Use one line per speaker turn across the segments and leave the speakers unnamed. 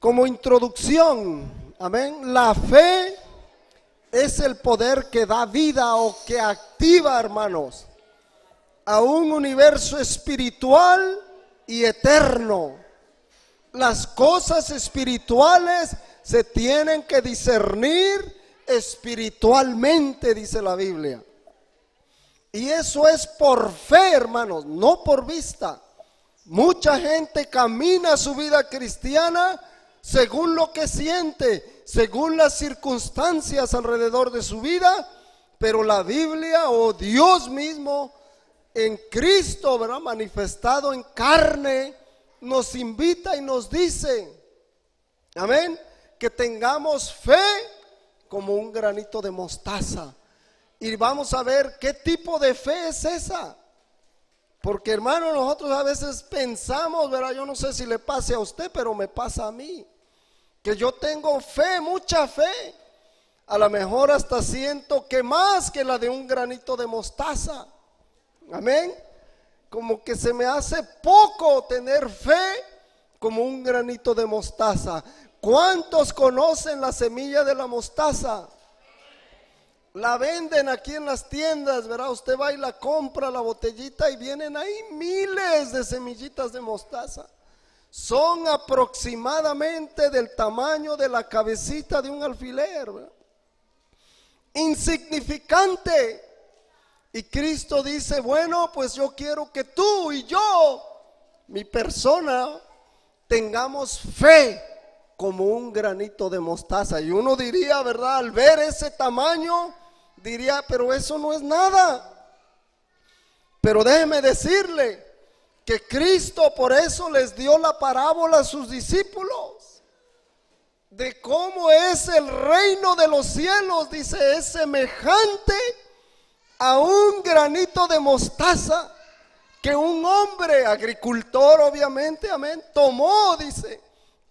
Como introducción, amén, la fe es el poder que da vida o que activa, hermanos, a un universo espiritual y eterno. Las cosas espirituales se tienen que discernir espiritualmente, dice la Biblia. Y eso es por fe, hermanos, no por vista. Mucha gente camina su vida cristiana según lo que siente, según las circunstancias alrededor de su vida, pero la Biblia o Dios mismo en Cristo, ¿verdad?, manifestado en carne, nos invita y nos dice, amén, que tengamos fe como un granito de mostaza. Y vamos a ver qué tipo de fe es esa. Porque, hermano, nosotros a veces pensamos, ¿verdad? Yo no sé si le pase a usted, pero me pasa a mí, que yo tengo fe, mucha fe. A lo mejor hasta siento que más que la de un granito de mostaza. Amén. Como que se me hace poco tener fe como un granito de mostaza. ¿Cuántos conocen la semilla de la mostaza? La venden aquí en las tiendas, ¿verdad? Usted va y la compra, la botellita, y vienen ahí miles de semillitas de mostaza. Son aproximadamente del tamaño de la cabecita de un alfiler, ¿verdad? Insignificante. Y Cristo dice, bueno, pues yo quiero que tú y yo, mi persona, tengamos fe como un granito de mostaza. Y uno diría, ¿verdad?, al ver ese tamaño, diría, pero eso no es nada. Pero déjeme decirle que Cristo por eso les dio la parábola a sus discípulos de cómo es el reino de los cielos. Dice, es semejante a un granito de mostaza que un hombre, agricultor obviamente, amén, tomó, dice,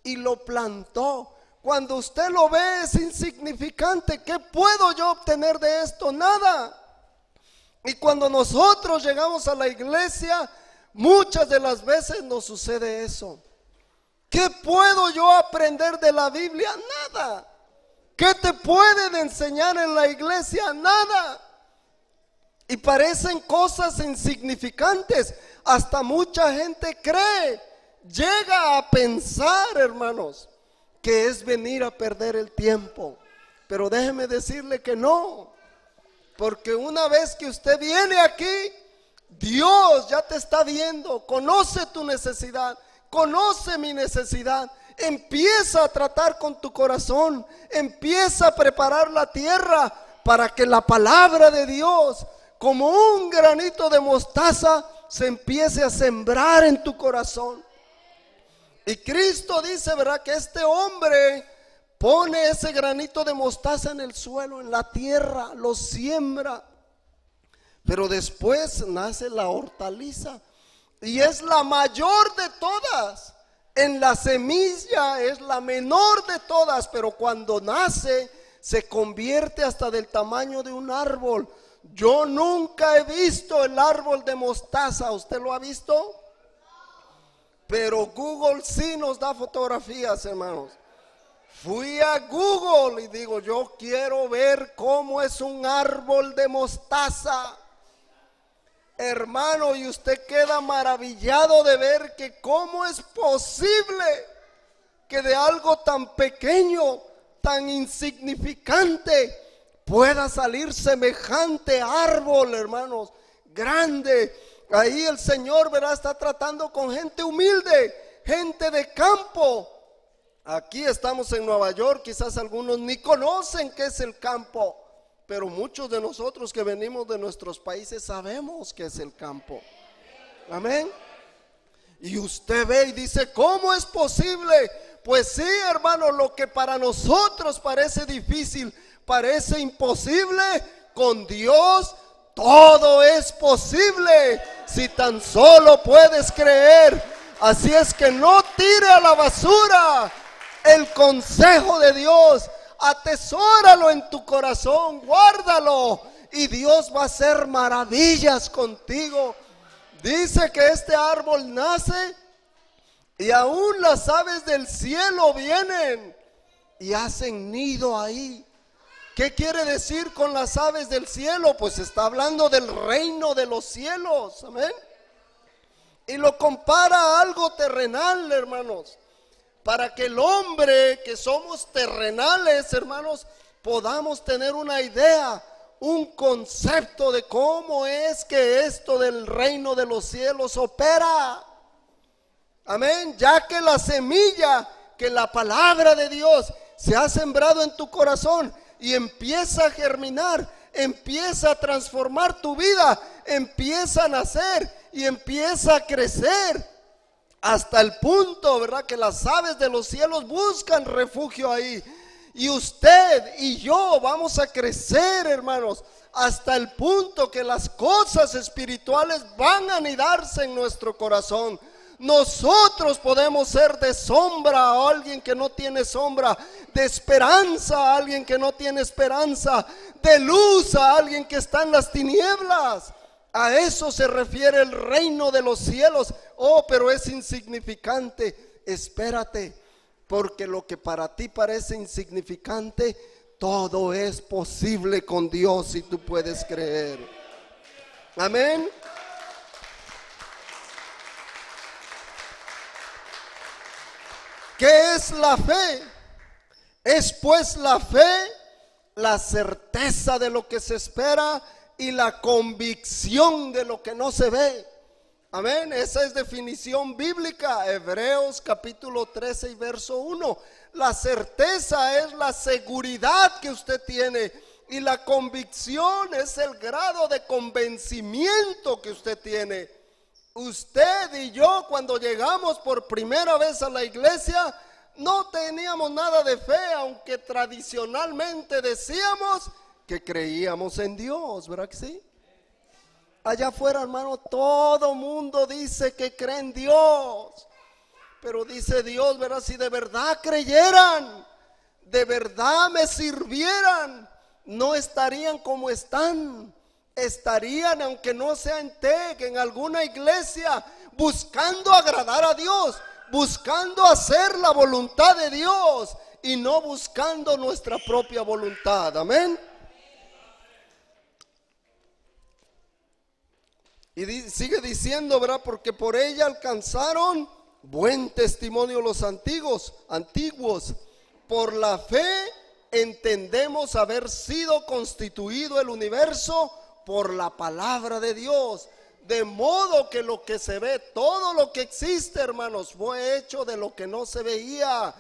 y lo plantó. Cuando usted lo ve es insignificante. ¿Qué puedo yo obtener de esto? Nada. Y cuando nosotros llegamos a la iglesia, muchas de las veces nos sucede eso. ¿Qué puedo yo aprender de la Biblia? Nada. ¿Qué te pueden enseñar en la iglesia? Nada. Y parecen cosas insignificantes. Hasta mucha gente cree, llega a pensar, hermanos, que es venir a perder el tiempo. Pero déjeme decirle que no, porque una vez que usted viene aquí, Dios ya te está viendo, conoce tu necesidad, conoce mi necesidad, empieza a tratar con tu corazón, empieza a preparar la tierra para que la palabra de Dios, como un granito de mostaza, se empiece a sembrar en tu corazón. Y Cristo dice, ¿verdad?, que este hombre pone ese granito de mostaza en el suelo, en la tierra, lo siembra. Pero después nace la hortaliza y es la mayor de todas. En la semilla es la menor de todas, pero cuando nace se convierte hasta del tamaño de un árbol. Yo nunca he visto el árbol de mostaza. ¿Usted lo ha visto? Pero Google sí nos da fotografías, hermanos. Fui a Google y digo, yo quiero ver cómo es un árbol de mostaza. Hermano, y usted queda maravillado de ver que cómo es posible que de algo tan pequeño, tan insignificante, pueda salir semejante árbol, hermanos, grande. Ahí el Señor, verá, está tratando con gente humilde, gente de campo. Aquí estamos en Nueva York, quizás algunos ni conocen qué es el campo, pero muchos de nosotros que venimos de nuestros países sabemos qué es el campo. Amén. Y usted ve y dice, ¿cómo es posible? Pues sí, hermano, lo que para nosotros parece difícil, parece imposible, con Dios todo es posible, si tan solo puedes creer. Así es que no tire a la basura el consejo de Dios, atesóralo en tu corazón, guárdalo, y Dios va a hacer maravillas contigo. Dice que este árbol nace Y aún las aves del cielo vienen y hacen nido ahí. ¿Qué quiere decir con las aves del cielo? Pues está hablando del reino de los cielos, amén. Y lo compara a algo terrenal, hermanos, para que el hombre, que somos terrenales, hermanos, podamos tener una idea, un concepto de cómo es que esto del reino de los cielos opera. Amén. Ya que la semilla, que la palabra de Dios se ha sembrado en tu corazón y empieza a germinar, empieza a transformar tu vida, empieza a nacer y empieza a crecer hasta el punto, ¿verdad?, que las aves de los cielos buscan refugio ahí. Y usted y yo vamos a crecer, hermanos, hasta el punto que las cosas espirituales van a anidarse en nuestro corazón. Nosotros podemos ser de sombra a alguien que no tiene sombra, de esperanza a alguien que no tiene esperanza, de luz a alguien que está en las tinieblas. A eso se refiere el reino de los cielos. Oh, pero es insignificante. Espérate, porque lo que para ti parece insignificante, todo es posible con Dios si tú puedes creer. Amén. ¿Qué es la fe? Es pues la fe, la certeza de lo que se espera y la convicción de lo que no se ve. Amén. Esa es definición bíblica. Hebreos capítulo 13 y verso 1. La certeza es la seguridad que usted tiene, y la convicción es el grado de convencimiento que usted tiene. Usted y yo, cuando llegamos por primera vez a la iglesia, no teníamos nada de fe, aunque tradicionalmente decíamos que creíamos en Dios, ¿verdad que sí? Allá afuera, hermano, todo mundo dice que cree en Dios, pero dice Dios, ¿verdad? Si de verdad creyeran, de verdad me sirvieran, no estarían como están. Estarían, aunque no sea en TEC, en alguna iglesia, buscando agradar a Dios, buscando hacer la voluntad de Dios y no buscando nuestra propia voluntad. Amén. Y sigue diciendo, ¿verdad? Porque por ella alcanzaron buen testimonio los antiguos. Por la fe entendemos haber sido constituido el universo por la palabra de Dios, de modo que lo que se ve, todo lo que existe, hermanos, fue hecho de lo que no se veía.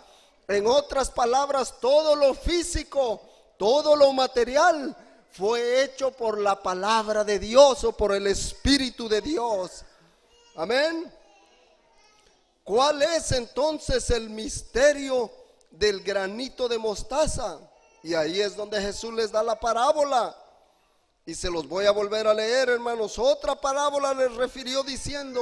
En otras palabras, todo lo físico, todo lo material fue hecho por la palabra de Dios o por el Espíritu de Dios. Amén. ¿Cuál es entonces el misterio del granito de mostaza? Y ahí es donde Jesús les da la parábola. Y se los voy a volver a leer, hermanos. Otra parábola les refirió diciendo: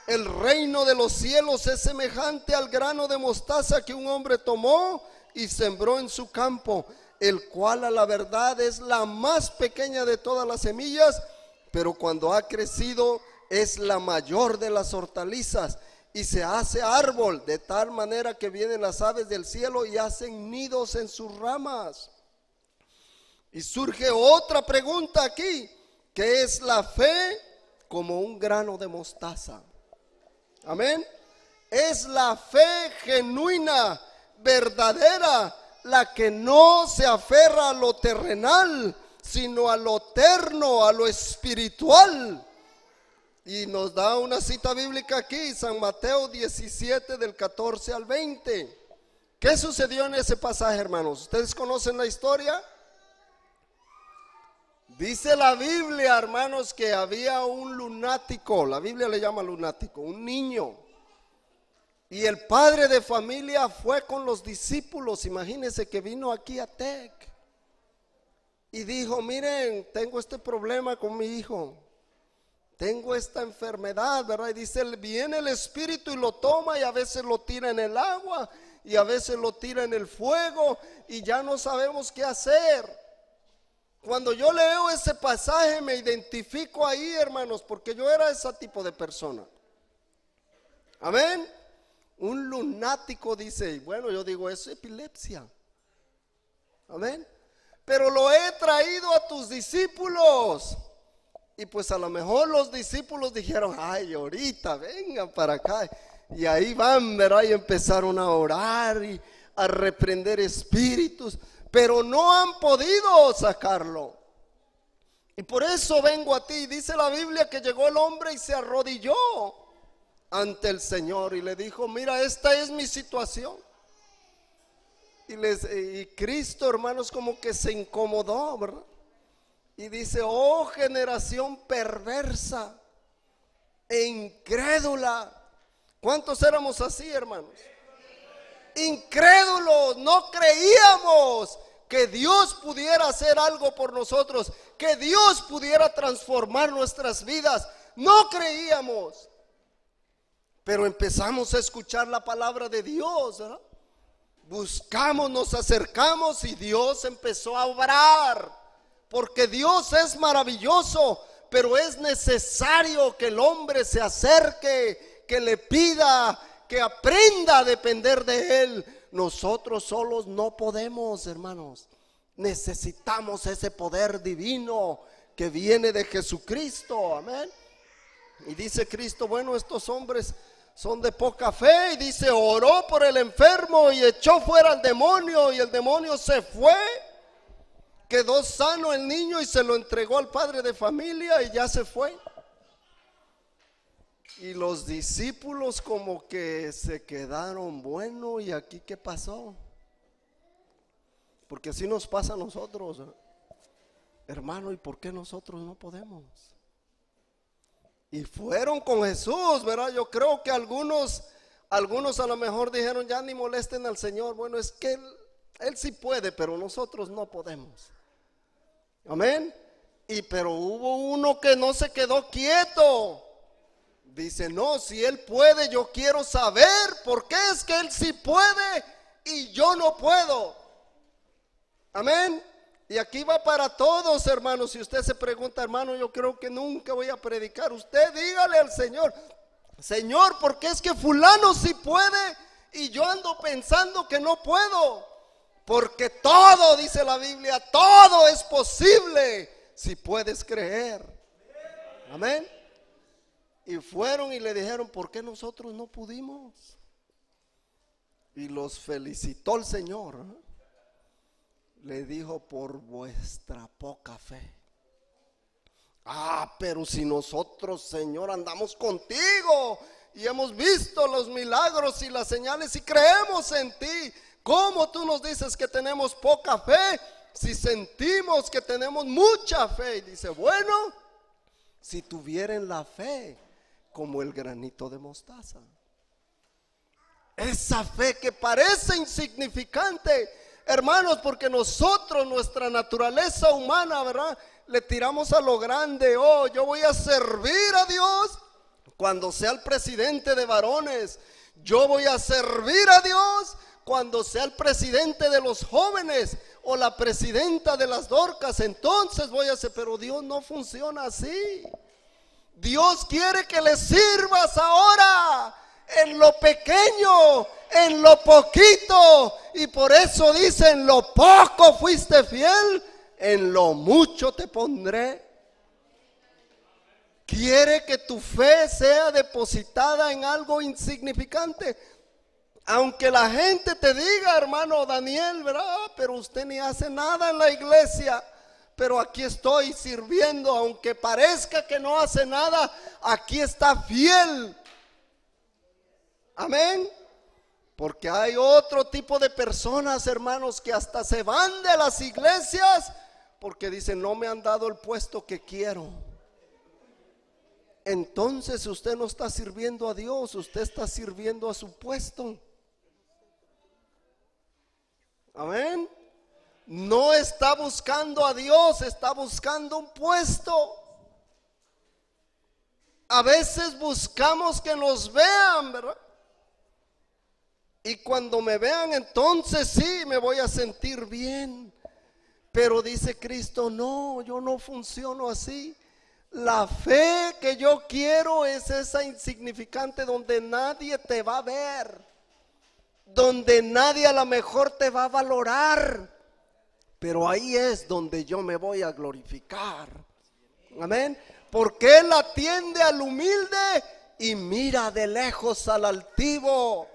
el reino de los cielos es semejante al grano de mostaza que un hombre tomó y sembró en su campo, el cual a la verdad es la más pequeña de todas las semillas, pero cuando ha crecido es la mayor de las hortalizas y se hace árbol, de tal manera que vienen las aves del cielo y hacen nidos en sus ramas. Y surge otra pregunta aquí: ¿qué es la fe? Como un grano de mostaza. Amén. Es la fe genuina, verdadera, la que no se aferra a lo terrenal, sino a lo eterno, a lo espiritual. Y nos da una cita bíblica aquí, San Mateo 17 del 14 al 20. ¿Qué sucedió en ese pasaje, hermanos? ¿Ustedes conocen la historia? Dice la Biblia, hermanos, que había un lunático, la Biblia le llama lunático, un niño. Y el padre de familia fue con los discípulos, imagínense que vino aquí a TEC. Y dijo: miren, tengo este problema con mi hijo, tengo esta enfermedad, ¿verdad? Y dice, viene el espíritu y lo toma, y a veces lo tira en el agua, y a veces lo tira en el fuego, y ya no sabemos qué hacer. Cuando yo leo ese pasaje me identifico ahí, hermanos, porque yo era ese tipo de persona. Amén. un lunático, dice. Bueno, yo digo, eso es epilepsia. Amén. Pero lo he traído a tus discípulos. Y pues a lo mejor los discípulos dijeron, ay, ahorita vengan para acá. Y ahí van, ¿verdad? Y empezaron a orar y a reprender espíritus, pero no han podido sacarlo. Y por eso vengo a ti. Dice la Biblia que llegó el hombre y se arrodilló ante el Señor y le dijo, mira, esta es mi situación. Y Cristo, hermanos, como que se incomodó, ¿verdad? Y dice, oh generación perversa e incrédula. ¿Cuántos éramos así, hermanos? Incrédulos, no creíamos que Dios pudiera hacer algo por nosotros, que Dios pudiera transformar nuestras vidas. No creíamos. Pero empezamos a escuchar la palabra de Dios, ¿verdad? Buscamos, nos acercamos y Dios empezó a obrar. Porque Dios es maravilloso, pero es necesario que el hombre se acerque, que le pida, que aprenda a depender de Él. Nosotros solos no podemos, hermanos. Necesitamos ese poder divino que viene de Jesucristo. Amén. Y dice Cristo, bueno, estos hombres son de poca fe. Y dice, oró por el enfermo y echó fuera al demonio, y el demonio se fue. Quedó sano el niño y se lo entregó al padre de familia y ya se fue. Y los discípulos como que se quedaron, bueno, ¿y aquí qué pasó? Porque así nos pasa a nosotros, hermano, ¿y por qué nosotros no podemos? Y fueron con Jesús, ¿verdad? Yo creo que algunos a lo mejor dijeron, ya ni molesten al Señor. Bueno, es que Él sí puede, pero nosotros no podemos. Amén. Pero hubo uno que no se quedó quieto. Dice, no, si Él puede, yo quiero saber por qué es que Él sí puede y yo no puedo. Amén. Y aquí va para todos, hermanos. Si usted se pregunta, hermano, yo creo que nunca voy a predicar, usted dígale al Señor, Señor, ¿por qué es que fulano sí puede y yo ando pensando que no puedo? Porque todo, dice la Biblia, todo es posible si puedes creer. Amén. Y fueron y le dijeron, ¿por qué nosotros no pudimos? Y los felicitó el Señor. Le dijo, por vuestra poca fe. Pero si nosotros, Señor, andamos contigo y hemos visto los milagros y las señales y creemos en ti, ¿cómo tú nos dices que tenemos poca fe si sentimos que tenemos mucha fe? Y dice, bueno, si tuvieran la fe como el granito de mostaza. Esa fe que parece insignificante, hermanos, porque nosotros, nuestra naturaleza humana, ¿verdad? Le tiramos a lo grande. Oh, yo voy a servir a Dios cuando sea el presidente de varones. Yo voy a servir a Dios cuando sea el presidente de los jóvenes o la presidenta de las Dorcas. Entonces voy a hacer, pero Dios no funciona así. Dios quiere que le sirvas ahora, en lo pequeño, en lo poquito. Y por eso dice, en lo poco fuiste fiel, en lo mucho te pondré. Quiere que tu fe sea depositada en algo insignificante. Aunque la gente te diga, hermano Daniel, ¿verdad? Pero usted ni hace nada en la iglesia. Pero aquí estoy sirviendo, aunque parezca que no hace nada, aquí está fiel. Amén. Porque hay otro tipo de personas, hermanos, que hasta se van de las iglesias porque dicen, no me han dado el puesto que quiero. Entonces usted no está sirviendo a Dios, usted está sirviendo a su puesto. Amén. No está buscando a Dios, está buscando un puesto. A veces buscamos que nos vean, ¿verdad? Y cuando me vean, entonces sí me voy a sentir bien. Pero dice Cristo, no, yo no funciono así. La fe que yo quiero es esa insignificante donde nadie te va a ver. donde nadie a lo mejor te va a valorar, pero ahí es donde yo me voy a glorificar. Amén. Porque Él atiende al humilde y mira de lejos al altivo.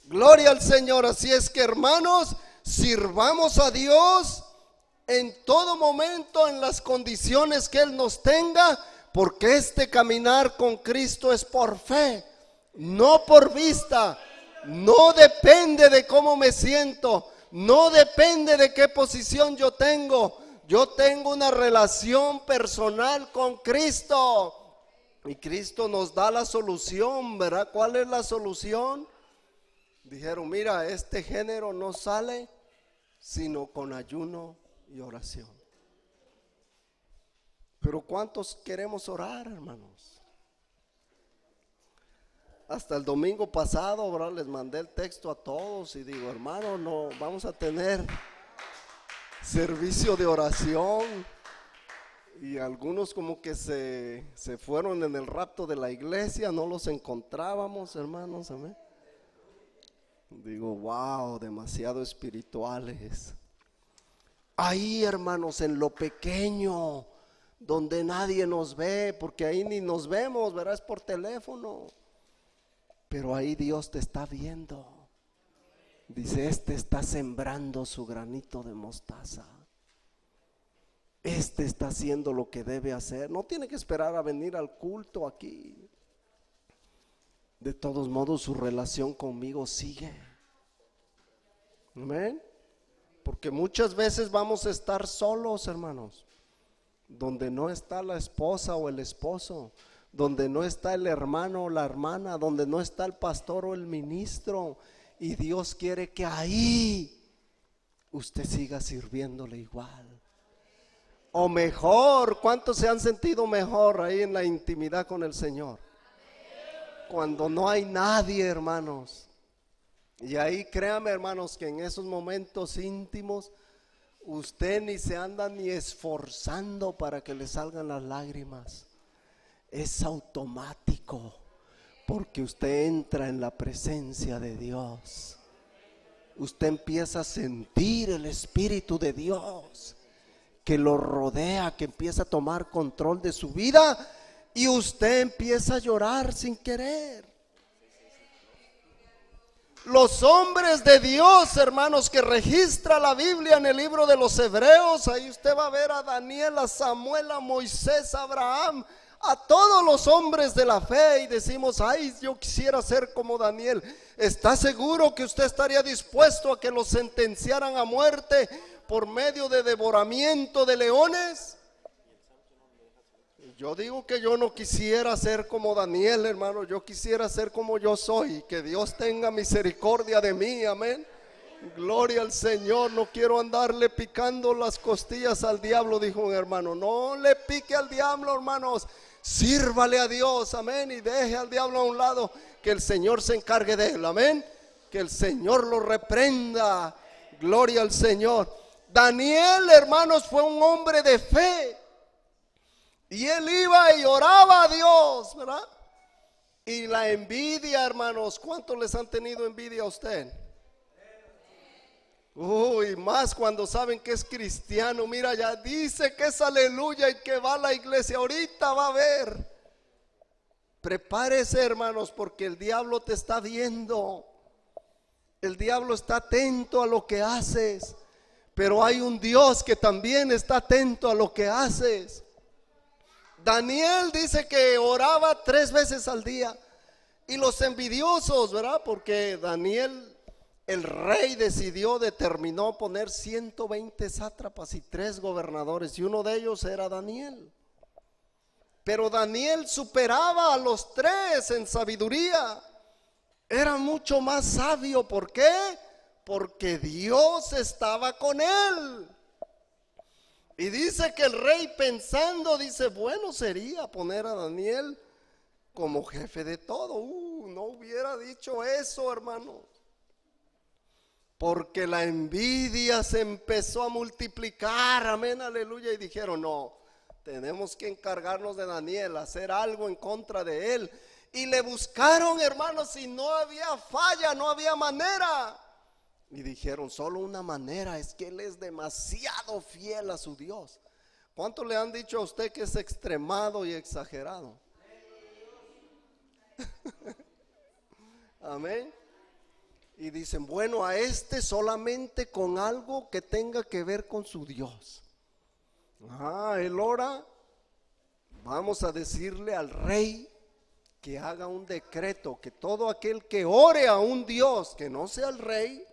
Gloria al Señor. Así es que, hermanos, sirvamos a Dios en todo momento, en las condiciones que Él nos tenga, porque este caminar con Cristo es por fe, no por vista. No depende de cómo me siento, no depende de qué posición yo tengo. Yo tengo una relación personal con Cristo y Cristo nos da la solución, ¿verdad? ¿Cuál es la solución? Dijeron, mira, este género no sale sino con ayuno y oración. Pero ¿cuántos queremos orar, hermanos? Hasta el domingo pasado, ¿verdad? Les mandé el texto a todos y digo, hermano, no vamos a tener servicio de oración. Y algunos como que se fueron en el rapto de la iglesia, no los encontrábamos, hermanos, amén. Digo, wow, demasiado espirituales. Ahí, hermanos, en lo pequeño, donde nadie nos ve, porque ahí ni nos vemos, ¿verdad? Es por teléfono. Pero ahí Dios te está viendo. Dice, este está sembrando su granito de mostaza. Este está haciendo lo que debe hacer. No tiene que esperar a venir al culto aquí. De todos modos, su relación conmigo sigue. Amén. Porque muchas veces vamos a estar solos, hermanos, donde no está la esposa o el esposo, donde no está el hermano o la hermana, donde no está el pastor o el ministro, y Dios quiere que ahí usted siga sirviéndole igual o mejor. ¿Cuántos se han sentido mejor ahí en la intimidad con el Señor? Cuando no hay nadie, hermanos. Y ahí créame, hermanos, que en esos momentos íntimos usted ni se anda ni esforzando para que le salgan las lágrimas. Es automático, porque usted entra en la presencia de Dios. Usted empieza a sentir el Espíritu de Dios que lo rodea, que empieza a tomar control de su vida, y usted empieza a llorar sin querer. Los hombres de Dios, hermanos, que registra la Biblia en el libro de los Hebreos, ahí usted va a ver a Daniel, a Samuel, a Moisés, a Abraham, a todos los hombres de la fe, y decimos, ay, yo quisiera ser como Daniel. ¿Está seguro que usted estaría dispuesto a que lo sentenciaran a muerte por medio de devoramiento de leones? Yo digo que yo no quisiera ser como Daniel, hermano. Yo quisiera ser como yo soy. Que Dios tenga misericordia de mí, amén. Gloria al Señor. No quiero andarle picando las costillas al diablo, dijo un hermano. No le pique al diablo, hermanos. Sírvale a Dios, amén. Y deje al diablo a un lado, que el Señor se encargue de él, amén. Que el Señor lo reprenda. Gloria al Señor. Daniel, hermanos, fue un hombre de fe. Y él iba y oraba a Dios, ¿verdad? Y la envidia, hermanos, ¿cuántos les han tenido envidia a usted? Uy, más cuando saben que es cristiano. Mira, ya dice que es aleluya y que va a la iglesia. Ahorita va a ver. Prepárese, hermanos, porque el diablo te está viendo. El diablo está atento a lo que haces. Pero hay un Dios que también está atento a lo que haces. Daniel dice que oraba 3 veces al día. Y los envidiosos, ¿verdad? Porque Daniel, el rey, determinó poner 120 sátrapas y 3 gobernadores, y uno de ellos era Daniel. Pero Daniel superaba a los 3 en sabiduría. Era mucho más sabio. ¿Por qué? Porque Dios estaba con él. Y dice que el rey, pensando, dice, bueno sería poner a Daniel como jefe de todo. No hubiera dicho eso, hermano. Porque la envidia se empezó a multiplicar, amén, aleluya. Y dijeron, no, tenemos que encargarnos de Daniel, hacer algo en contra de él. Y le buscaron, hermanos, y no había falla, no había manera. Y dijeron, solo una manera, es que él es demasiado fiel a su Dios. ¿Cuánto le han dicho a usted que es extremado y exagerado? Amén. Y dicen, bueno, a este solamente con algo que tenga que ver con su Dios. Él ora, vamos a decirle al rey que haga un decreto, que todo aquel que ore a un Dios que no sea el rey,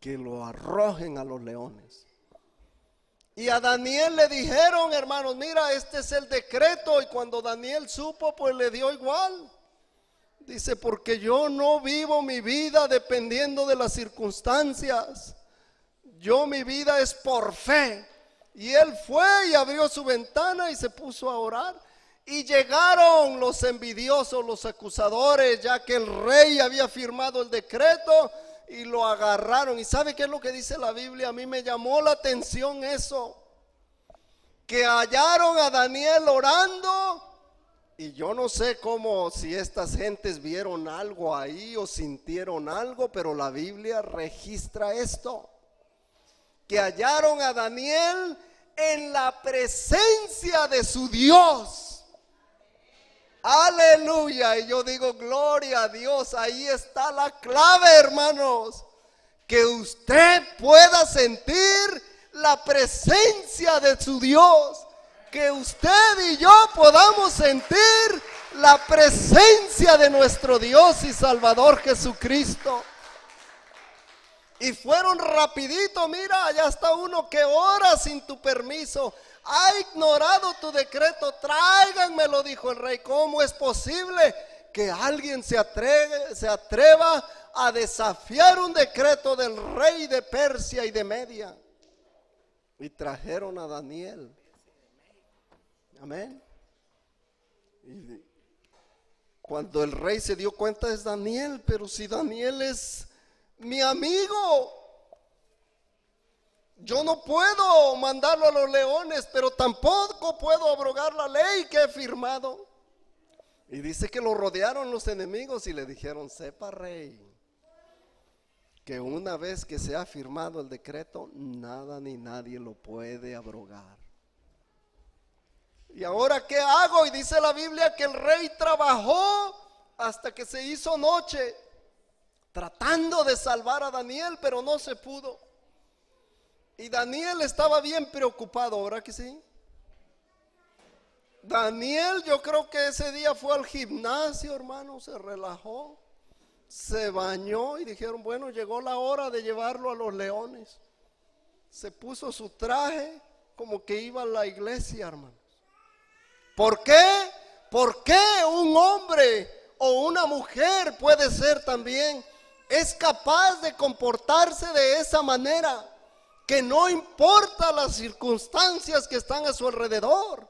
que lo arrojen a los leones. Y a Daniel le dijeron, hermanos, mira, este es el decreto. Y cuando Daniel supo, pues le dio igual. Dice, porque yo no vivo mi vida dependiendo de las circunstancias. Mi vida es por fe. Y él fue y abrió su ventana y se puso a orar. Y llegaron los envidiosos, los acusadores, ya que el rey había firmado el decreto, y lo agarraron. ¿Y sabe qué es lo que dice la Biblia? A mí me llamó la atención eso, que hallaron a Daniel orando. Y yo no sé cómo, si estas gentes vieron algo ahí o sintieron algo, pero la Biblia registra esto, que hallaron a Daniel en la presencia de su Dios. Aleluya. Y yo digo, gloria a Dios. Ahí está la clave, hermanos, que usted pueda sentir la presencia de su Dios, que usted y yo podamos sentir la presencia de nuestro Dios y Salvador Jesucristo. Y fueron rapidito, mira, allá está uno que ora sin tu permiso. Ha ignorado tu decreto, tráiganmelo, dijo el rey. ¿Cómo es posible que alguien se atreva a desafiar un decreto del rey de Persia y de Media? Y trajeron a Daniel. Amén. Y cuando el rey se dio cuenta, es Daniel, pero si Daniel es mi amigo, yo no puedo mandarlo a los leones, pero tampoco puedo abrogar la ley que he firmado. Y dice que lo rodearon los enemigos y le dijeron, sepa, rey, que una vez que se ha firmado el decreto, nada ni nadie lo puede abrogar. ¿Y ahora qué hago? Y dice la Biblia que el rey trabajó hasta que se hizo noche, tratando de salvar a Daniel, pero no se pudo. Y Daniel estaba bien preocupado, ¿verdad que sí? Daniel, yo creo que ese día fue al gimnasio, hermano, se relajó, se bañó y dijeron, bueno, llegó la hora de llevarlo a los leones. Se puso su traje como que iba a la iglesia, hermano. ¿Por qué? ¿Por qué un hombre o una mujer puede ser también, es capaz de comportarse de esa manera? Que no importa las circunstancias que están a su alrededor.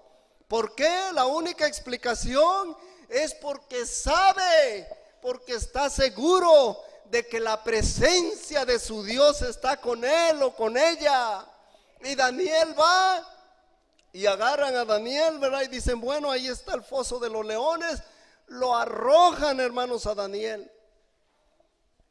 ¿Por qué? La única explicación es porque sabe, porque está seguro de que la presencia de su Dios está con él o con ella. Y Daniel va y agarran a Daniel, ¿verdad? Y dicen, bueno, ahí está el foso de los leones. Lo arrojan, hermanos, a Daniel.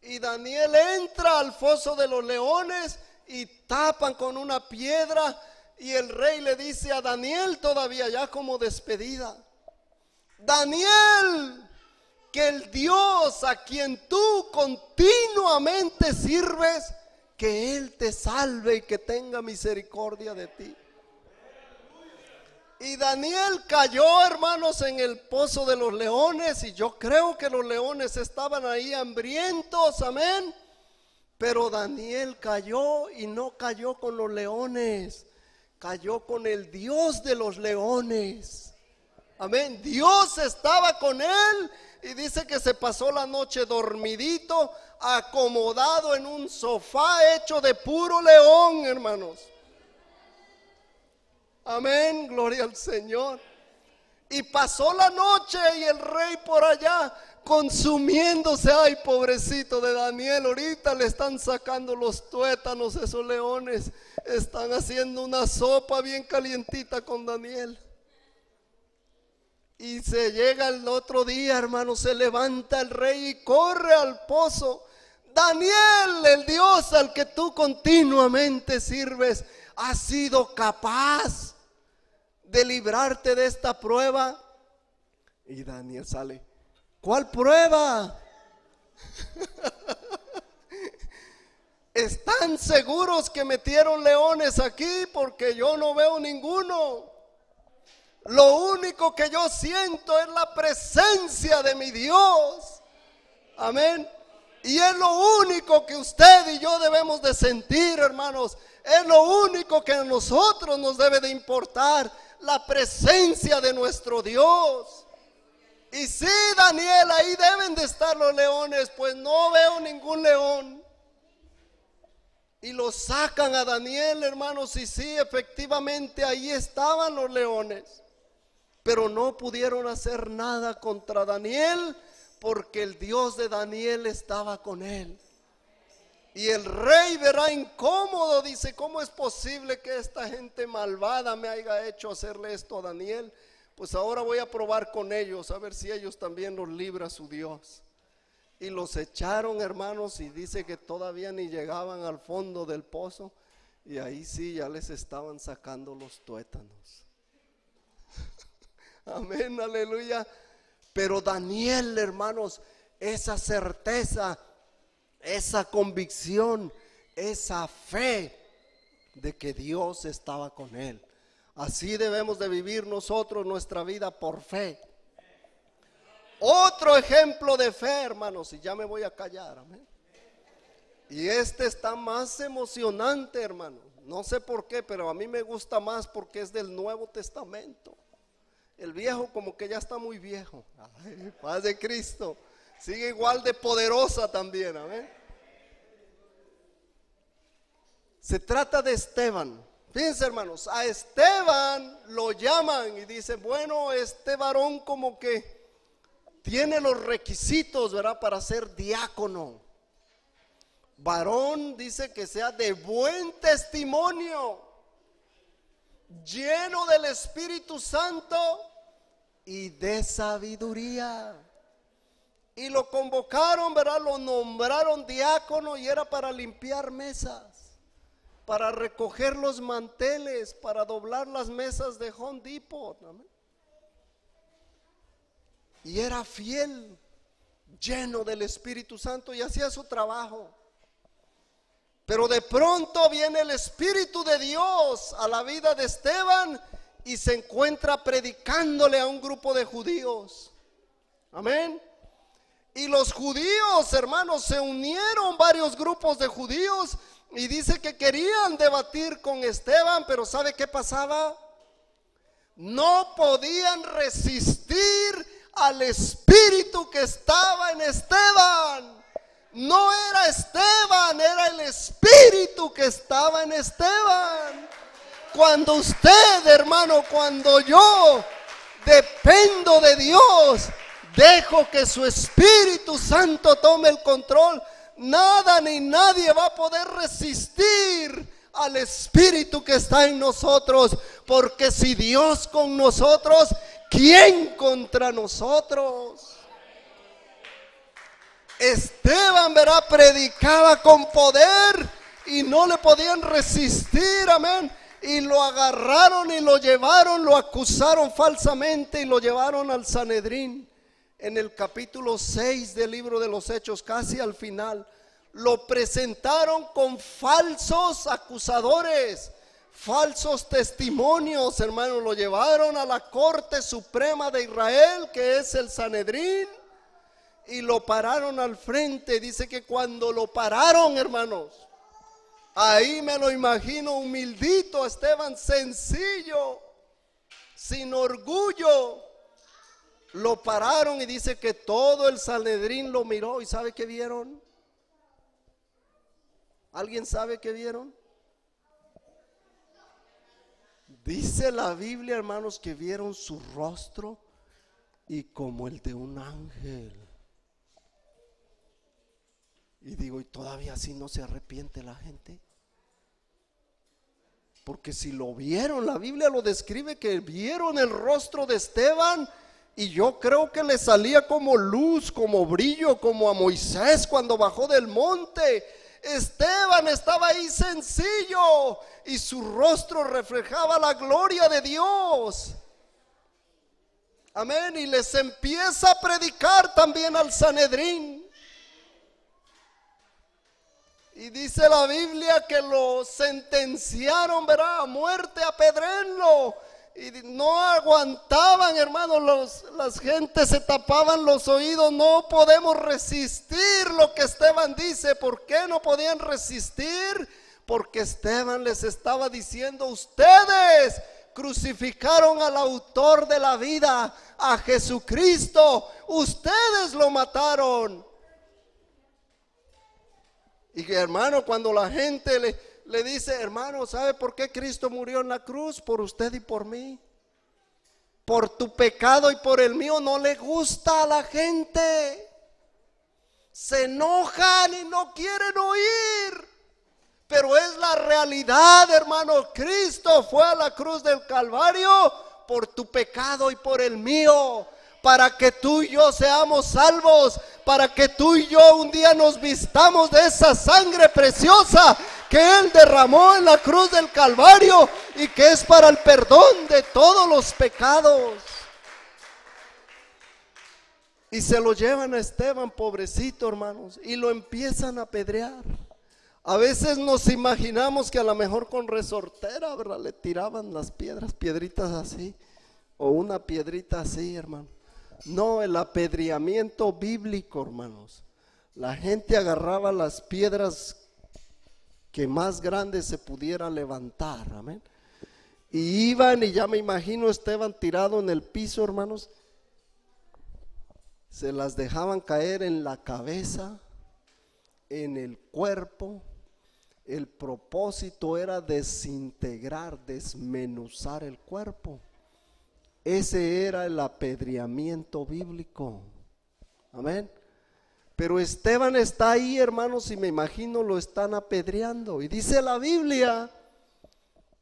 Y Daniel entra al foso de los leones y tapan con una piedra. Y el rey le dice a Daniel, todavía ya como despedida, Daniel, que el Dios a quien tú continuamente sirves, que Él te salve y que tenga misericordia de ti. Y Daniel cayó, hermanos, en el pozo de los leones. Y yo creo que los leones estaban ahí hambrientos, amén. Pero Daniel cayó y no cayó con los leones, cayó con el Dios de los leones. Amén. Dios estaba con él y dice que se pasó la noche dormidito, acomodado en un sofá hecho de puro león, hermanos. Amén, gloria al Señor. Y pasó la noche y el rey por allá consumiéndose. Ay, pobrecito de Daniel, ahorita le están sacando los tuétanos esos leones. Están haciendo una sopa bien calientita con Daniel. Y se llega el otro día, hermano, se levanta el rey y corre al pozo. Daniel, el Dios al que tú continuamente sirves, ha sido capaz de librarte de esta prueba. Y Daniel sale: ¿cuál prueba? ¿Están seguros que metieron leones aquí? Porque yo no veo ninguno. Lo único que yo siento es la presencia de mi Dios. Amén. Y es lo único que usted y yo debemos de sentir, hermanos. Es lo único que a nosotros nos debe de importar, la presencia de nuestro Dios. Y sí, Daniel, ahí deben de estar los leones, pues no veo ningún león. Y lo sacan a Daniel, hermanos, y sí, efectivamente ahí estaban los leones. Pero no pudieron hacer nada contra Daniel, porque el Dios de Daniel estaba con él. Y el rey verá incómodo, dice: ¿cómo es posible que esta gente malvada me haya hecho hacerle esto a Daniel? Pues ahora voy a probar con ellos, a ver si ellos también los libra su Dios. Y los echaron, hermanos, y dice que todavía ni llegaban al fondo del pozo, y ahí sí ya les estaban sacando los tuétanos. Amén, aleluya. Pero Daniel, hermanos, esa certeza, esa convicción, esa fe de que Dios estaba con él. Así debemos de vivir nosotros nuestra vida, por fe. Otro ejemplo de fe, hermanos, y ya me voy a callar, amén. Y este está más emocionante, hermano. No sé por qué, pero a mí me gusta más porque es del Nuevo Testamento. El viejo como que ya está muy viejo. Ay, paz de Cristo. Sigue igual de poderosa también, amén. Se trata de Esteban. Fíjense, hermanos, a Esteban lo llaman y dicen: bueno, este varón como que tiene los requisitos, ¿verdad?, para ser diácono. Varón, dice, que sea de buen testimonio, lleno del Espíritu Santo y de sabiduría. Y lo convocaron, ¿verdad? Lo nombraron diácono, y era para limpiar mesas, para recoger los manteles, para doblar las mesas de Home Depot. ¿Amén? Y era fiel, lleno del Espíritu Santo, y hacía su trabajo. Pero de pronto viene el Espíritu de Dios a la vida de Esteban y se encuentra predicándole a un grupo de judíos. Amén. Y los judíos, hermanos, se unieron varios grupos de judíos y dice que querían debatir con Esteban, pero ¿sabe qué pasaba? No podían resistir al espíritu que estaba en Esteban. No era Esteban, era el espíritu que estaba en Esteban. Cuando usted, hermano, cuando yo dependo de Dios, dejo que su Espíritu Santo tome el control, nada ni nadie va a poder resistir al Espíritu que está en nosotros. Porque si Dios con nosotros, ¿quién contra nosotros? Esteban, ¿verdad?, predicaba con poder y no le podían resistir, amén. Y lo agarraron y lo llevaron, lo acusaron falsamente y lo llevaron al Sanedrín. En el capítulo 6 del libro de los Hechos, casi al final, lo presentaron con falsos acusadores, falsos testimonios, hermanos. Lo llevaron a la Corte Suprema de Israel, que es el Sanedrín, y lo pararon al frente. Dice que cuando lo pararon, hermanos, ahí me lo imagino humildito, Esteban, sencillo, sin orgullo. Lo pararon y dice que todo el Sanedrín lo miró. ¿Y sabe qué vieron? ¿Alguien sabe qué vieron? Dice la Biblia, hermanos, que vieron su rostro y como el de un ángel. Y digo, ¿y todavía así no se arrepiente la gente? Porque si lo vieron, la Biblia lo describe, que vieron el rostro de Esteban Y yo creo que le salía como luz, como brillo, como a Moisés cuando bajó del monte. Esteban estaba ahí sencillo y su rostro reflejaba la gloria de Dios. Amén. Y les empieza a predicar también al Sanedrín. Y dice la Biblia que lo sentenciaron, ¿verdad?, a muerte, apedréenlo. Y no aguantaban, hermanos, las gentes se tapaban los oídos. No podemos resistir lo que Esteban dice. ¿Por qué no podían resistir? Porque Esteban les estaba diciendo: ustedes crucificaron al autor de la vida, a Jesucristo. Ustedes lo mataron. Y hermano, cuando la gente le dice: hermano, ¿sabe por qué Cristo murió en la cruz? Por usted y por mí. Por tu pecado y por el mío. No le gusta a la gente. Se enojan y no quieren oír. Pero es la realidad, hermano. Cristo fue a la cruz del Calvario por tu pecado y por el mío, para que tú y yo seamos salvos, para que tú y yo un día nos vistamos de esa sangre preciosa que Él derramó en la cruz del Calvario y que es para el perdón de todos los pecados. Y se lo llevan a Esteban, pobrecito, hermanos, y lo empiezan a apedrear. A veces nos imaginamos que a lo mejor con resortera, ¿verdad?, le tiraban las piedras, piedritas así, o una piedrita así, hermano. No, el apedreamiento bíblico, hermanos. La gente agarraba las piedras que más grandes se pudieran levantar, amén. Y iban, y ya me imagino Esteban tirado en el piso, hermanos. Se las dejaban caer en la cabeza, en el cuerpo. El propósito era desintegrar, desmenuzar el cuerpo. Ese era el apedreamiento bíblico. Amén. Pero Esteban está ahí, hermanos, y me imagino lo están apedreando. Y dice la Biblia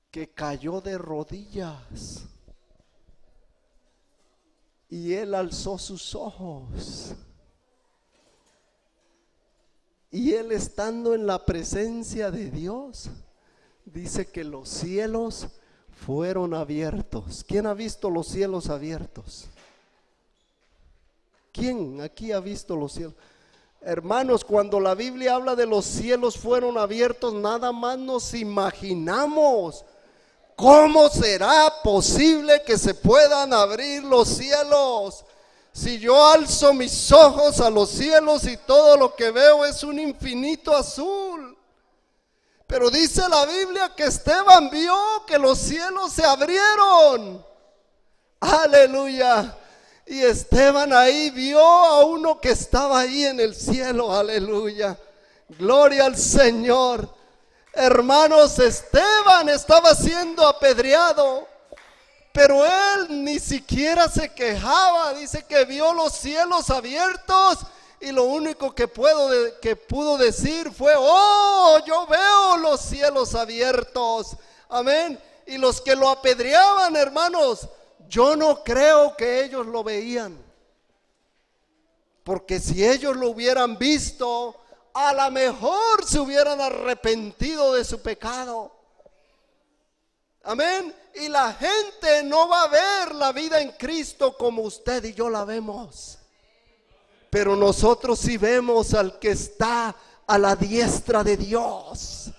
que cayó de rodillas. Y él alzó sus ojos. Y él, estando en la presencia de Dios, dice que los cielos fueron abiertos. ¿Quién ha visto los cielos abiertos? ¿Quién aquí ha visto los cielos? Hermanos, cuando la Biblia habla de los cielos fueron abiertos, nada más nos imaginamos cómo será posible que se puedan abrir los cielos. Si yo alzo mis ojos a los cielos y todo lo que veo es un infinito azul. Pero dice la Biblia que Esteban vio que los cielos se abrieron. Aleluya. Y Esteban ahí vio a uno que estaba ahí en el cielo. Aleluya. Gloria al Señor. Hermanos, Esteban estaba siendo apedreado, pero él ni siquiera se quejaba. Dice que vio los cielos abiertos y lo único que pudo decir fue: oh, yo veo los cielos abiertos. Amén. Y los que lo apedreaban, hermanos, yo no creo que ellos lo veían, porque si ellos lo hubieran visto, a lo mejor se hubieran arrepentido de su pecado. Amén. Y la gente no va a ver la vida en Cristo como usted y yo la vemos, pero nosotros sí vemos al que está a la diestra de Dios.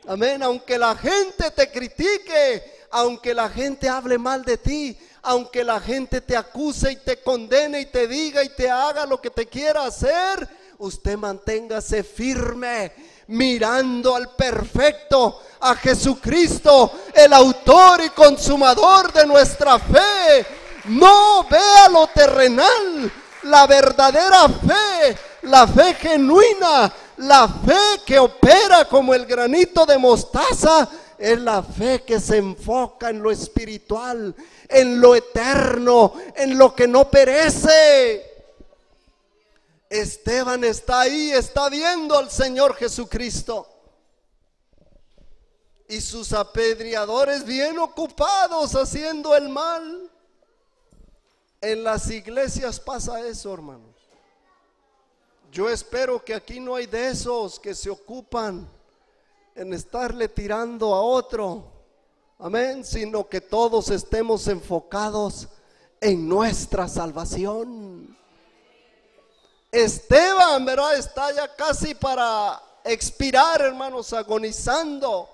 Amén. Aunque la gente te critique, aunque la gente hable mal de ti, aunque la gente te acuse y te condene y te diga y te haga lo que te quiera hacer, usted manténgase firme, mirando al perfecto, a Jesucristo, el autor y consumador de nuestra fe. No vea lo terrenal. La verdadera fe, la fe genuina, la fe que opera como el granito de mostaza, es la fe que se enfoca en lo espiritual, en lo eterno, en lo que no perece. Esteban está ahí, está viendo al Señor Jesucristo. Y sus apedreadores bien ocupados haciendo el mal. En las iglesias pasa eso, hermanos. Yo espero que aquí no hay de esos que se ocupan en estarle tirando a otro, amén, sino que todos estemos enfocados en nuestra salvación. Esteban, ¿verdad? Está ya casi para expirar, hermanos, agonizando.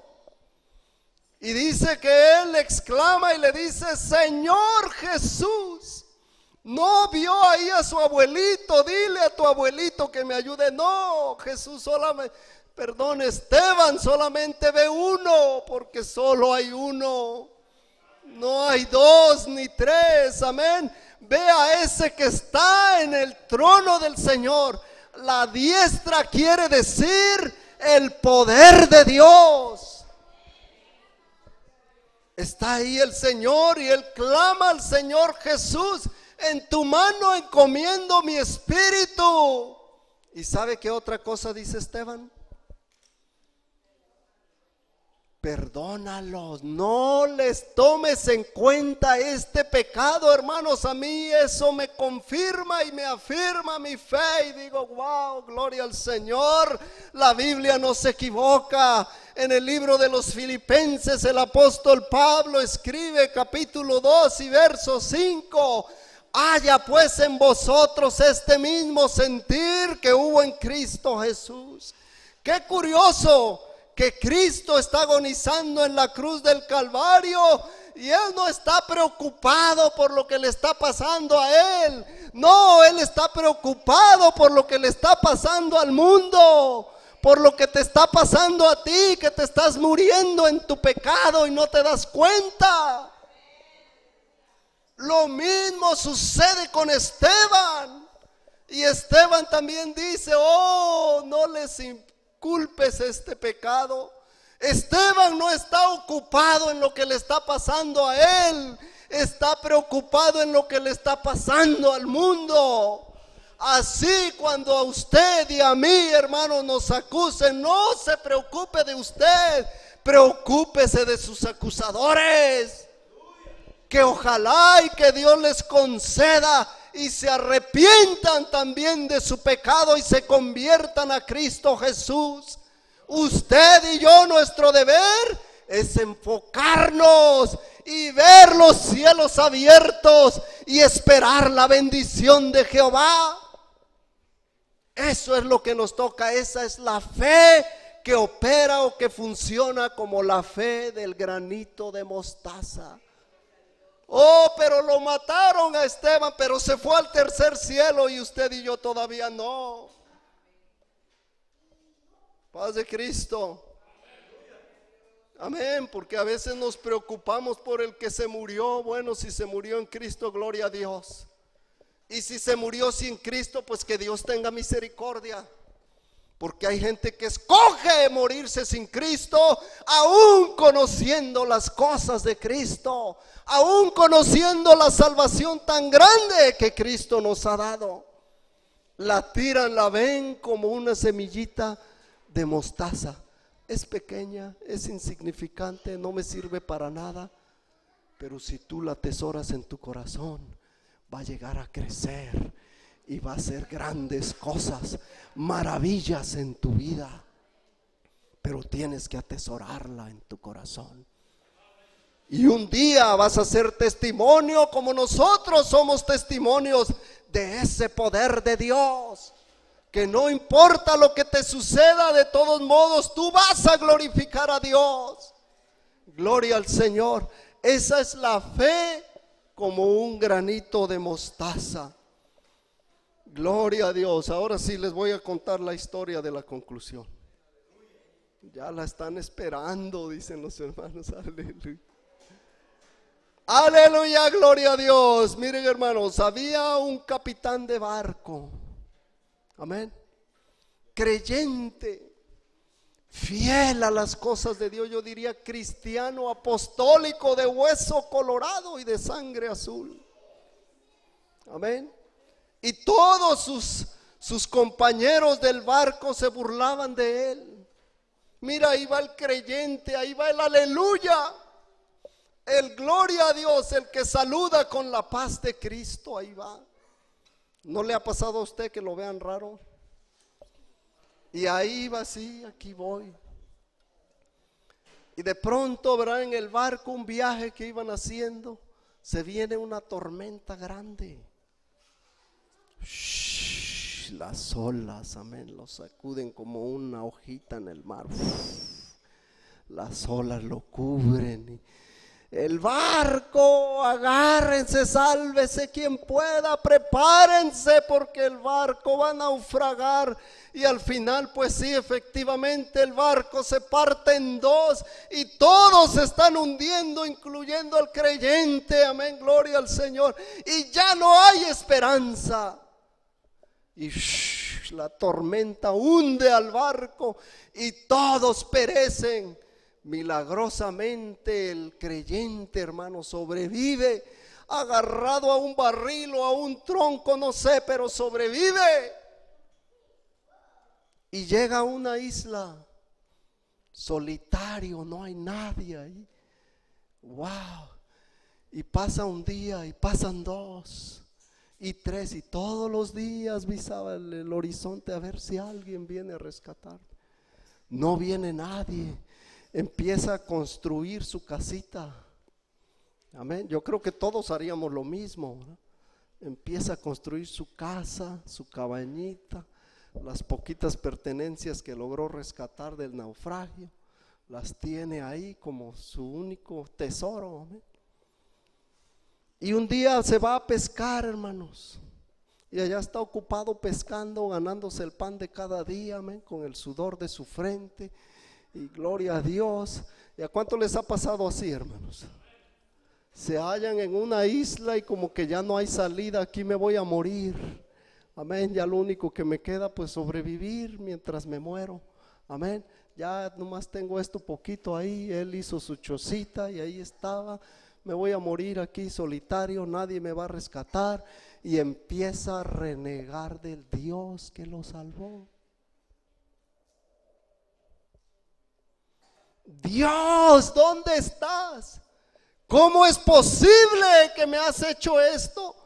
Y dice que él exclama y le dice: Señor Jesús, ¿no vio ahí a su abuelito? Dile a tu abuelito que me ayude. No, Jesús solamente, perdón, Esteban solamente ve uno, porque solo hay uno. No hay dos ni tres, amén. Ve a ese que está en el trono del Señor. La diestra quiere decir el poder de Dios. Está ahí el Señor y él clama al Señor: Jesús, en tu mano encomiendo mi espíritu. ¿Y sabe qué otra cosa dice Esteban? Perdónalos, no les tomes en cuenta este pecado, hermanos. A mí eso me confirma y me afirma mi fe y digo: wow, gloria al Señor. La Biblia no se equivoca. En el libro de los Filipenses el apóstol Pablo escribe, capítulo 2 y verso 5: haya pues en vosotros este mismo sentir que hubo en Cristo Jesús. Qué curioso que Cristo está agonizando en la cruz del Calvario y él no está preocupado por lo que le está pasando a él. No, él está preocupado por lo que le está pasando al mundo, por lo que te está pasando a ti, que te estás muriendo en tu pecado y no te das cuenta. Lo mismo sucede con Esteban. Y Esteban también dice: oh, no les culpes este pecado. Esteban no está ocupado en lo que le está pasando a él, está preocupado en lo que le está pasando al mundo. Así, cuando a usted y a mí, hermanos, nos acusen, no se preocupe de usted, preocúpese de sus acusadores. Que ojalá y que Dios les conceda y se arrepientan también de su pecado y se conviertan a Cristo Jesús. Usted y yo, nuestro deber es enfocarnos y ver los cielos abiertos y esperar la bendición de Jehová. Eso es lo que nos toca. Esa es la fe que opera o que funciona como la fe del granito de mostaza. Oh, pero lo mataron a Esteban, pero se fue al tercer cielo y usted y yo todavía no. Paz de Cristo. Amén, porque a veces nos preocupamos por el que se murió. Bueno, si se murió en Cristo, gloria a Dios. Y si se murió sin Cristo, pues que Dios tenga misericordia. Porque hay gente que escoge morirse sin Cristo, aún conociendo las cosas de Cristo, aún conociendo la salvación tan grande que Cristo nos ha dado. La tiran, la ven como una semillita de mostaza. Es pequeña, es insignificante, no me sirve para nada. Pero si tú la atesoras en tu corazón, va a llegar a crecer y va a hacer grandes cosas, maravillas en tu vida. Pero tienes que atesorarla en tu corazón. Y un día vas a ser testimonio, como nosotros somos testimonios de ese poder de Dios. Que no importa lo que te suceda, de todos modos tú vas a glorificar a Dios. Gloria al Señor. Esa es la fe como un granito de mostaza. Gloria a Dios. Ahora sí les voy a contar la historia de la conclusión. Ya la están esperando, dicen los hermanos. Aleluya. Aleluya, gloria a Dios. Miren, hermanos, había un capitán de barco. Amén. Creyente, fiel a las cosas de Dios. Yo diría cristiano apostólico, de hueso colorado y de sangre azul. Amén. Y todos sus compañeros del barco se burlaban de él. Mira, ahí va el creyente, ahí va el aleluya. El gloria a Dios, el que saluda con la paz de Cristo, ahí va. ¿No le ha pasado a usted que lo vean raro? Y ahí va así, aquí voy. Y de pronto, ¿verdad? En el barco, un viaje que iban haciendo, se viene una tormenta grande. Las olas, amén, los sacuden como una hojita en el mar. Las olas lo cubren y el barco, agárrense, sálvese quien pueda, prepárense porque el barco va a naufragar. Y al final, pues sí, efectivamente el barco se parte en dos y todos se están hundiendo, incluyendo al creyente, amén, gloria al Señor. Y ya no hay esperanza. Y la tormenta hunde al barco y todos perecen. Milagrosamente el creyente, hermano, sobrevive, agarrado a un barril o a un tronco, no sé, pero sobrevive. Y llega a una isla, solitario, no hay nadie ahí. Wow. Y pasa un día y pasan dos y tres, y todos los días visaba el horizonte a ver si alguien viene a rescatar. No viene nadie. Empieza a construir su casita. Amén. Yo creo que todos haríamos lo mismo, ¿verdad? Empieza a construir su casa, su cabañita, las poquitas pertenencias que logró rescatar del naufragio, las tiene ahí como su único tesoro. Amén. Y un día se va a pescar, hermanos, y allá está ocupado pescando, ganándose el pan de cada día, amén, con el sudor de su frente. Y gloria a Dios. ¿Y a cuánto les ha pasado así, hermanos? Se hallan en una isla y como que ya no hay salida, aquí me voy a morir. Amén, ya lo único que me queda pues sobrevivir mientras me muero. Amén, ya nomás tengo esto poquito ahí, él hizo su chocita y ahí estaba. Me voy a morir aquí solitario, nadie me va a rescatar. Y empieza a renegar del Dios que lo salvó. Dios, ¿dónde estás? ¿Cómo es posible que me has hecho esto?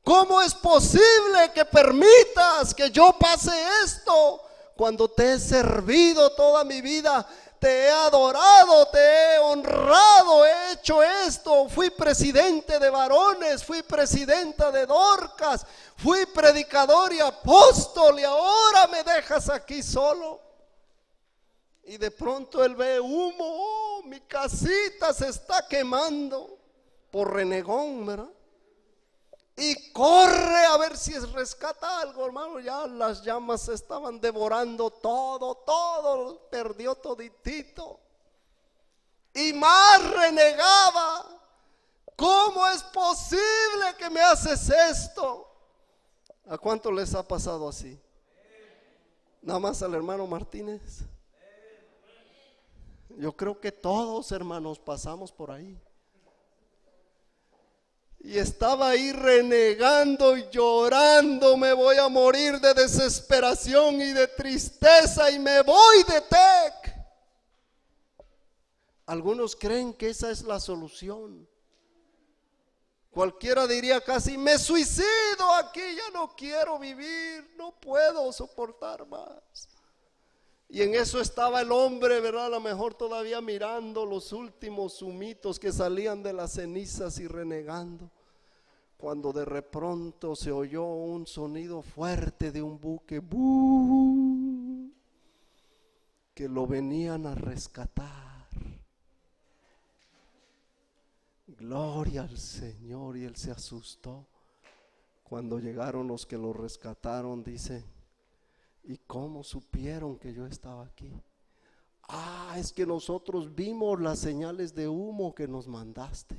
¿Cómo es posible que permitas que yo pase esto cuando te he servido toda mi vida? Te he adorado, te he honrado, he hecho esto. Fui presidente de varones, fui presidenta de Dorcas, fui predicador y apóstol, y ahora me dejas aquí solo. Y de pronto él ve humo, oh, mi casita se está quemando, por renegón, ¿verdad? Y corre a ver si rescata algo, hermano. Ya las llamas estaban devorando todo, perdió toditito. Y más renegaba: ¿cómo es posible que me haces esto? ¿A cuánto les ha pasado así? Nada más al hermano Martínez. Yo creo que todos, hermanos, pasamos por ahí. Y estaba ahí renegando y llorando: me voy a morir de desesperación y de tristeza y me voy de TEC. Algunos creen que esa es la solución. Cualquiera diría casi: me suicido aquí, ya no quiero vivir, no puedo soportar más. Y en eso estaba el hombre, ¿verdad? A lo mejor todavía mirando los últimos humitos que salían de las cenizas y renegando, cuando de repente se oyó un sonido fuerte de un buque, ¡bú!, que lo venían a rescatar. Gloria al Señor. Y él se asustó. Cuando llegaron los que lo rescataron, dice: ¿y cómo supieron que yo estaba aquí? Ah, es que nosotros vimos las señales de humo que nos mandaste.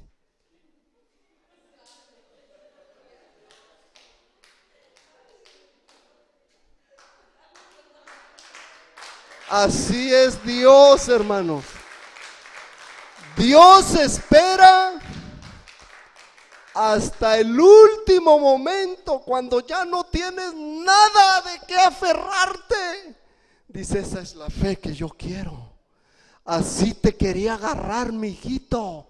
Así es Dios, hermanos. Dios espera hasta el último momento, cuando ya no tienes nada de qué aferrarte. Dice: esa es la fe que yo quiero. Así te quería agarrar, mi hijito,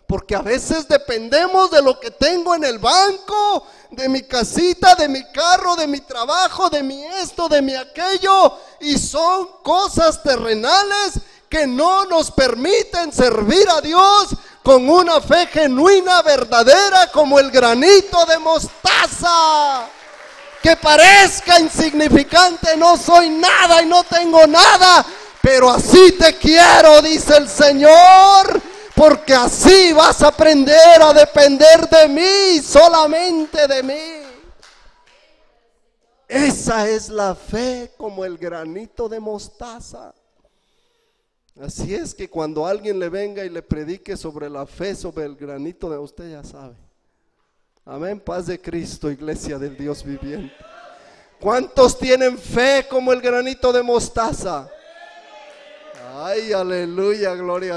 Porque a veces dependemos de lo que tengo en el banco, de mi casita, de mi carro, de mi trabajo, de mi esto, de mi aquello. Y son cosas terrenales que no nos permiten servir a Dios con una fe genuina, verdadera, como el granito de mostaza. Que parezca insignificante, no soy nada y no tengo nada, pero así te quiero, dice el Señor. Porque así vas a aprender a depender de mí, solamente de mí. Esa es la fe como el granito de mostaza. Así es que cuando alguien le venga y le predique sobre la fe, sobre el granito de usted ya sabe. Amén, paz de Cristo, iglesia del Dios viviente. ¿Cuántos tienen fe como el granito de mostaza? Ay, aleluya, gloria a Dios.